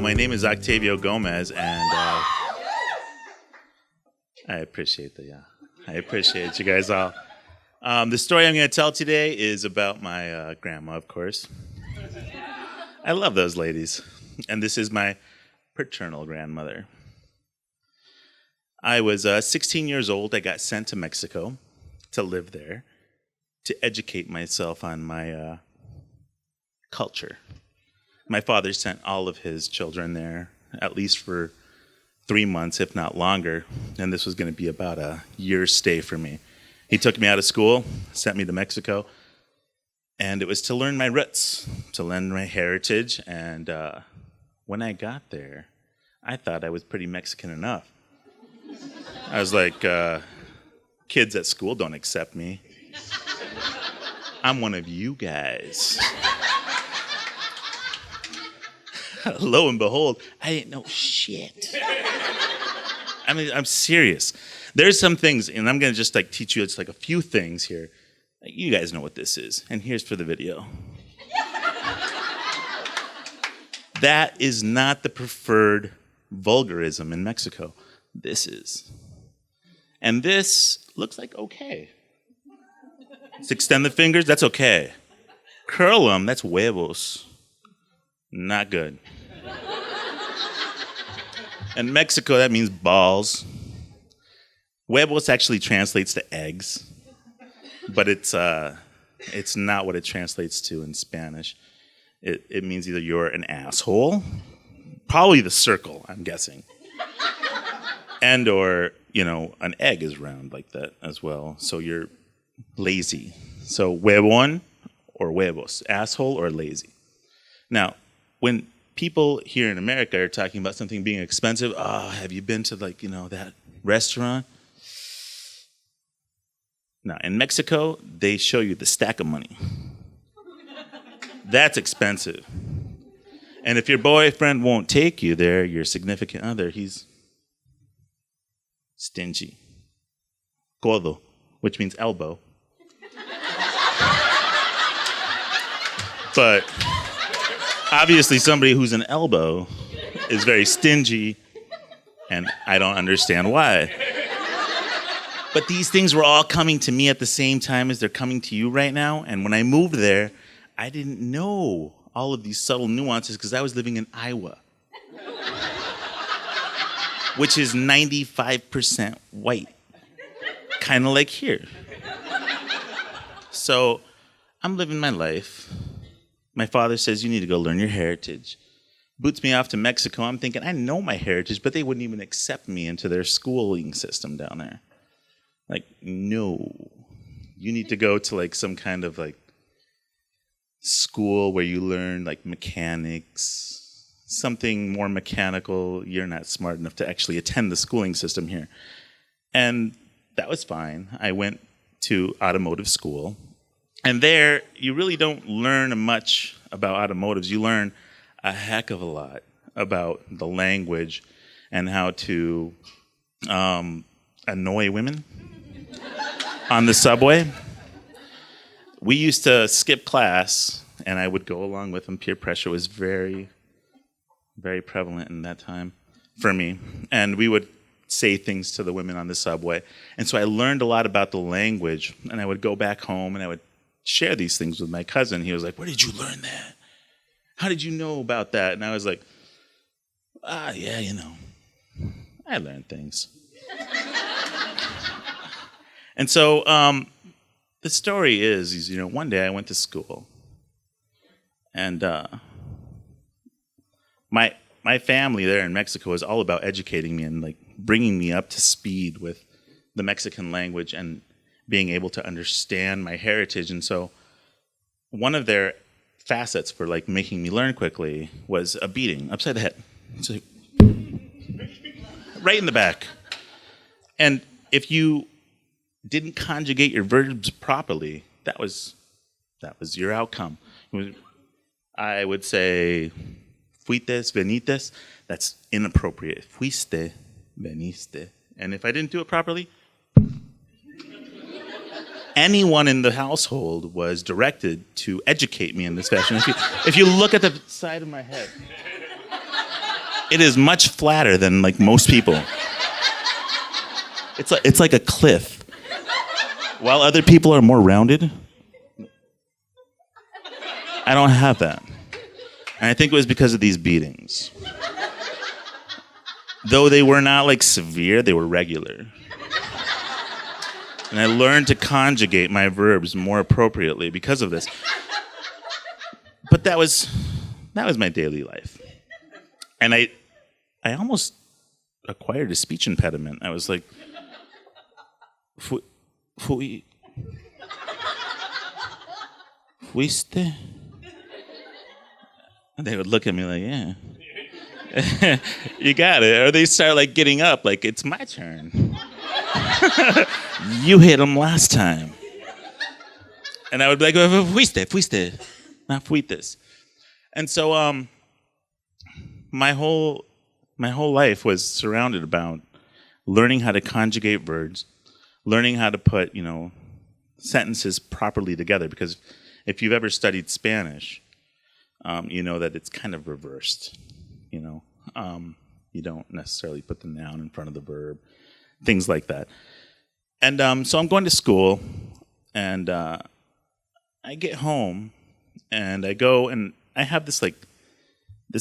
My name is Octavio Gomez, and I appreciate I appreciate you guys all. The story I'm going to tell today is about my grandma, of course. I love those ladies, and this is my paternal grandmother. I was 16 years old. I got sent to Mexico to live there, to educate myself on my culture. My father sent all of his children there, at least for 3 months, if not longer, and this was going to be about a year's stay for me. He took me out of school, sent me to Mexico, and it was to learn my roots, to learn my heritage, and when I got there, I thought I was pretty Mexican enough. I was like, kids at school don't accept me. I'm one of you guys. Lo and behold, I didn't know shit. I mean, I'm serious. There's some things, and I'm going to just teach you a few things here. You guys know what this is, and here's for the video. That is not the preferred vulgarism in Mexico. This is. And this looks like okay. Let's extend the fingers, that's okay. Curl them, that's huevos. Not good. In Mexico, that means balls. Huevos actually translates to eggs, but it's not what it translates to in Spanish. It means either you're an asshole, probably the circle, I'm guessing, and or, an egg is round like that as well, so you're lazy. So huevón or huevos, asshole or lazy. Now, when people here in America are talking about something being expensive, have you been to that restaurant? Now, in Mexico, they show you the stack of money. That's expensive. And if your boyfriend won't take you there, your significant other, he's stingy. Codo, which means elbow. But obviously, somebody who's an elbow is very stingy, and I don't understand why. But these things were all coming to me at the same time as they're coming to you right now, and when I moved there, I didn't know all of these subtle nuances because I was living in Iowa, which is 95% white, kind of like here. So I'm living my life. My father says, you need to go learn your heritage. Boots me off to Mexico. I'm thinking, I know my heritage, but they wouldn't even accept me into their schooling system down there. No. You need to go to some kind of school where you learn mechanics, something more mechanical. You're not smart enough to actually attend the schooling system here. And that was fine. I went to automotive school. And there, you really don't learn much about automotives. You learn a heck of a lot about the language and how to annoy women on the subway. We used to skip class, and I would go along with them. Peer pressure was very, very prevalent in that time for me. And we would say things to the women on the subway. And so I learned a lot about the language, and I would go back home, and I would share these things with my cousin. He was like, where did you learn that? How did you know about that? And I was like, yeah, I learned things. And so the story is, one day I went to school, and my family there in Mexico is all about educating me and bringing me up to speed with the Mexican language and being able to understand my heritage. And so one of their facets for making me learn quickly was a beating upside the head. So, right in the back. And if you didn't conjugate your verbs properly, that was your outcome. I would say fuites, venites, that's inappropriate. Fuiste, veniste. And if I didn't do it properly, anyone in the household was directed to educate me in this fashion. If you look at the side of my head, It is much flatter than like most people. It's like a cliff. While other people are more rounded, I don't have that. And I think it was because of these beatings. Though they were not like severe, they were regular. And I learned to conjugate my verbs more appropriately because of this. But that was my daily life. And I almost acquired a speech impediment. I was like, fuiste? And they would look at me like, yeah. You got it. Or they start like getting up, like, it's my turn. You hit him last time. And I would be like, fuiste, not fuites. And so my whole life was surrounded about learning how to conjugate verbs, learning how to put, sentences properly together. Because if you've ever studied Spanish, you know that it's kind of reversed. You don't necessarily put the noun in front of the verb, things like that. And so I'm going to school, and I get home, and I go, and I have this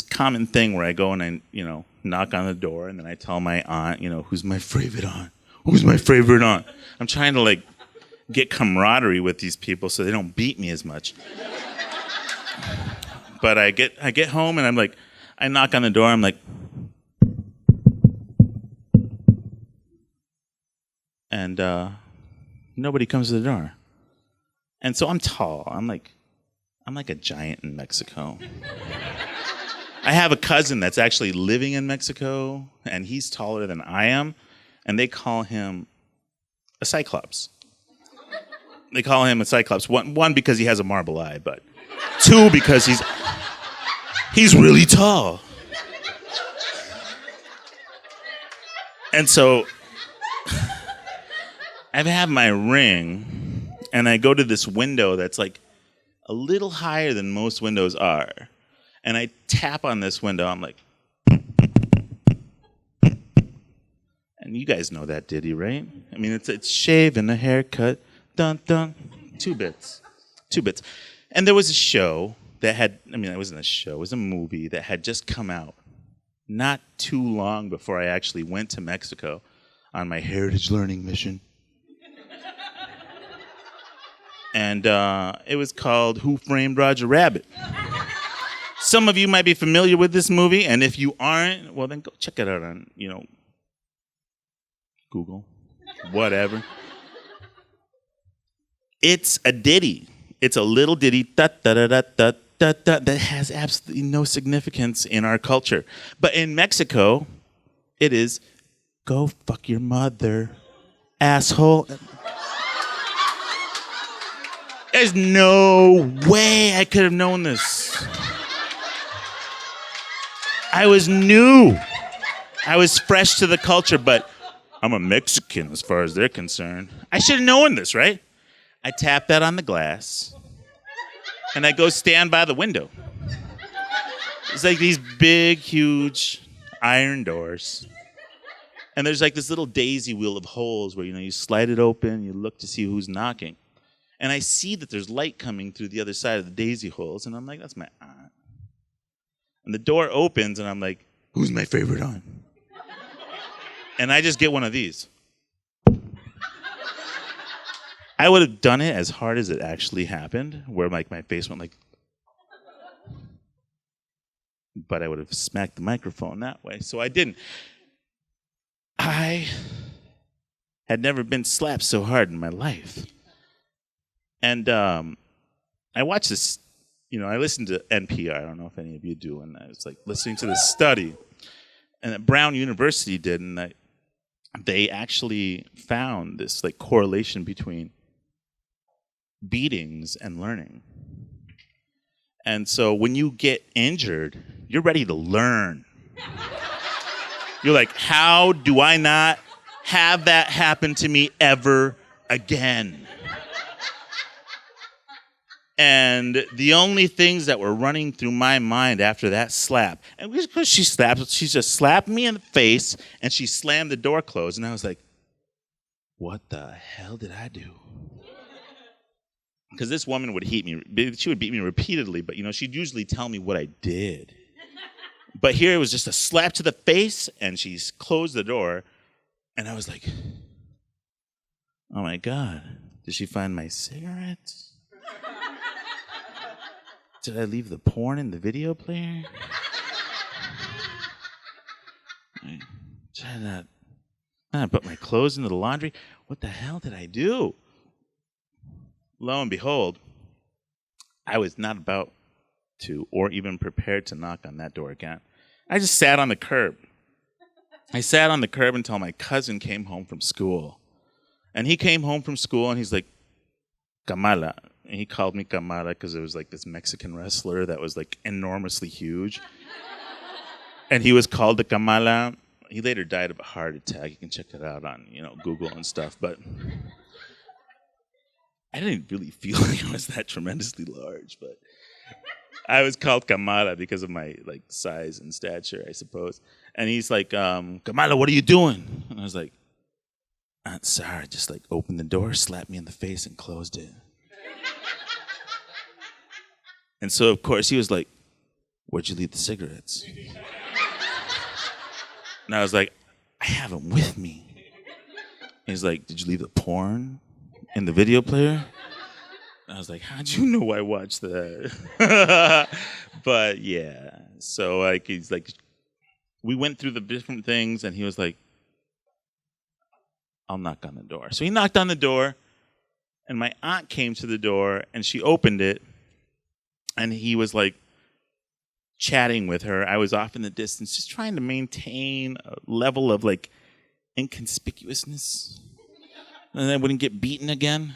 common thing where I go and I, knock on the door, and then I tell my aunt, who's my favorite aunt? Who's my favorite aunt? I'm trying to get camaraderie with these people so they don't beat me as much. But I get home, and I'm like, I knock on the door, I'm like, and nobody comes to the door. And so I'm tall. I'm like a giant in Mexico. I have a cousin that's actually living in Mexico, and he's taller than I am, and they call him a cyclops. They call him a cyclops. One because he has a marble eye, but two because he's really tall. And so I have my ring, and I go to this window that's like a little higher than most windows are. And I tap on this window. I'm like, and you guys know that ditty, right? I mean, it's shave and a haircut, dun dun, 2 bits. And there was a show that had, it wasn't a show, it was a movie that had just come out not too long before I actually went to Mexico on my heritage learning mission. And it was called Who Framed Roger Rabbit? Some of you might be familiar with this movie, and if you aren't, well, then go check it out on, Google, whatever. It's a ditty. It's a little ditty that has absolutely no significance in our culture. But in Mexico, it is, go fuck your mother, asshole. There's no way I could have known this. I was new. I was fresh to the culture, but I'm a Mexican as far as they're concerned. I should have known this, right? I tap that on the glass, and I go stand by the window. It's like these big, huge iron doors. And there's like this little daisy wheel of holes where, you slide it open, you look to see who's knocking. And I see that there's light coming through the other side of the daisy holes, and I'm like, that's my aunt. And the door opens, and I'm like, who's my favorite aunt? And I just get one of these. I would have done it as hard as it actually happened, where my face went like, but I would have smacked the microphone that way, so I didn't. I had never been slapped so hard in my life. And I watched this, I listened to NPR. I don't know if any of you do. And I was like listening to this study. And that Brown University did. And they actually found this like correlation between beatings and learning. And so when you get injured, you're ready to learn. You're like, how do I not have that happen to me ever again? And the only things that were running through my mind after that slap, and because she just slapped me in the face and she slammed the door closed. And I was like, what the hell did I do? Because this woman would beat me repeatedly, but she'd usually tell me what I did. But here it was just a slap to the face, and she closed the door, and I was like, oh my God, did she find my cigarettes? Did I leave the porn in the video player? Did I not put my clothes into the laundry? What the hell did I do? Lo and behold, I was not about to or even prepared to knock on that door again. I just sat on the curb. I sat on the curb until my cousin came home from school. And he came home from school and he's like, Kamala. And he called me Kamala because it was like this Mexican wrestler that was like enormously huge. And he was called the Kamala. He later died of a heart attack. You can check that out on, Google and stuff. But I didn't really feel like I was that tremendously large, but I was called Kamala because of my like size and stature, I suppose. And he's like, Kamala, what are you doing? And I was like, sorry, just like opened the door, slapped me in the face, and closed it. And so, of course, he was like, where'd you leave the cigarettes? And I was like, I have them with me. He's like, did you leave the porn in the video player? And I was like, how'd you know I watched that? But yeah, so like he's like, we went through the different things, and he was like, I'll knock on the door. So he knocked on the door, and my aunt came to the door, and she opened it, and he was like chatting with her. I was off in the distance, just trying to maintain a level of like inconspicuousness, and I wouldn't get beaten again.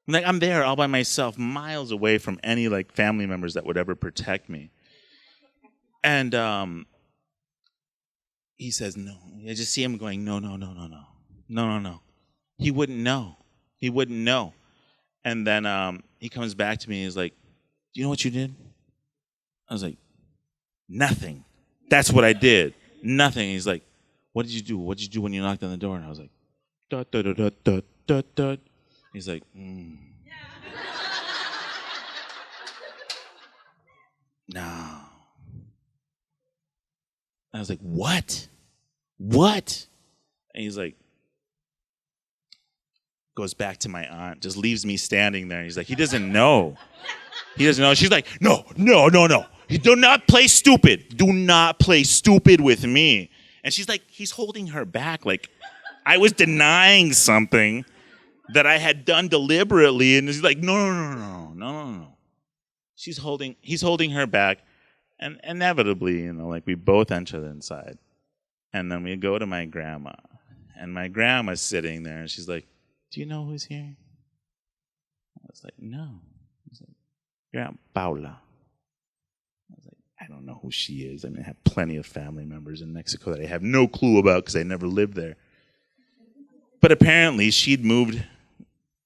Like I'm there all by myself, miles away from any like family members that would ever protect me. And he says no. I just see him going, no. He wouldn't know. And then he comes back to me and he's like, do you know what you did? I was like, nothing. That's what I did. Nothing. He's like, what did you do? What did you do when you knocked on the door? And I was like, dot, dot, dot, dot, dot, dot. He's like, no. I was like, what? And he's like, goes back to my aunt, just leaves me standing there. And he's like, he doesn't know. She's like, no. You do not play stupid. Do not play stupid with me. And she's like, he's holding her back. Like, I was denying something that I had done deliberately. And he's like, no. He's holding her back. And inevitably, like we both enter inside. And then we go to my grandma. And my grandma's sitting there. And she's like, do you know who's here? I was like, no. He's like, your Aunt Paula. I was like, I don't know who she is. I mean, I have plenty of family members in Mexico that I have no clue about because I never lived there. But apparently she'd moved.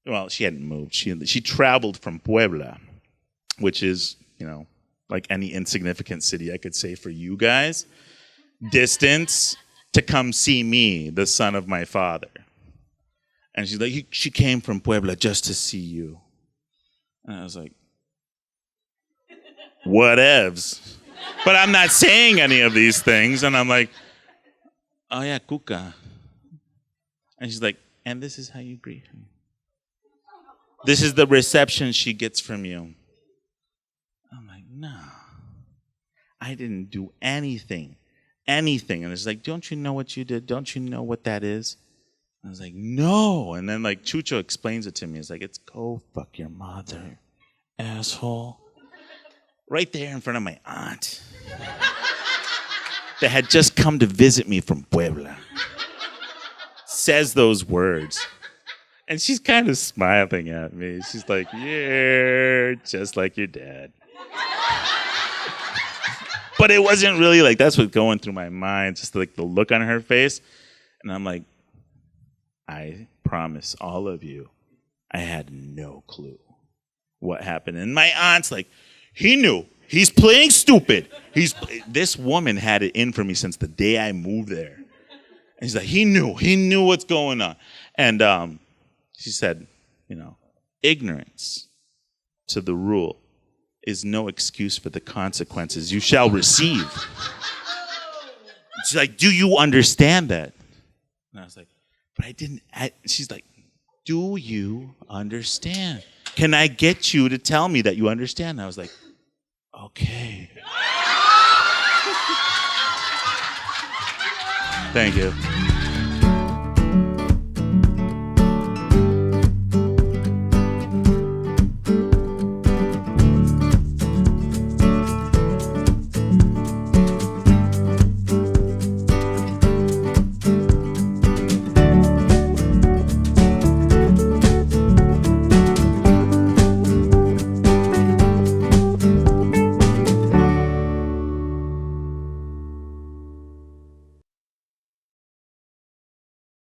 Well, she hadn't moved. She traveled from Puebla, which is, like any insignificant city I could say for you guys, distance to come see me, the son of my father. And she's like, she came from Puebla just to see you. And I was like, whatevs. But I'm not saying any of these things. And I'm like, oh yeah, Cuca. And she's like, and this is how you greet her. This is the reception she gets from you. I'm like, no. I didn't do anything. And it's like, don't you know what you did? Don't you know what that is? I was like, no. And then like Chucho explains it to me. It's like, it's go fuck your mother, asshole. Right there in front of my aunt that had just come to visit me from Puebla. Says those words. And she's kind of smiling at me. She's like, yeah, just like your dad. But it wasn't really like, that's what's going through my mind, just like the look on her face. And I'm like, I promise all of you, I had no clue. what happened. And my aunt's like, he knew. He's playing stupid. This woman had it in for me since the day I moved there. And he's like, he knew what's going on. And she said, ignorance to the rule is no excuse for the consequences you shall receive. She's like, do you understand that? And I was like, but I didn't. She's like, do you understand? Can I get you to tell me that you understand? And I was like, okay. Thank you.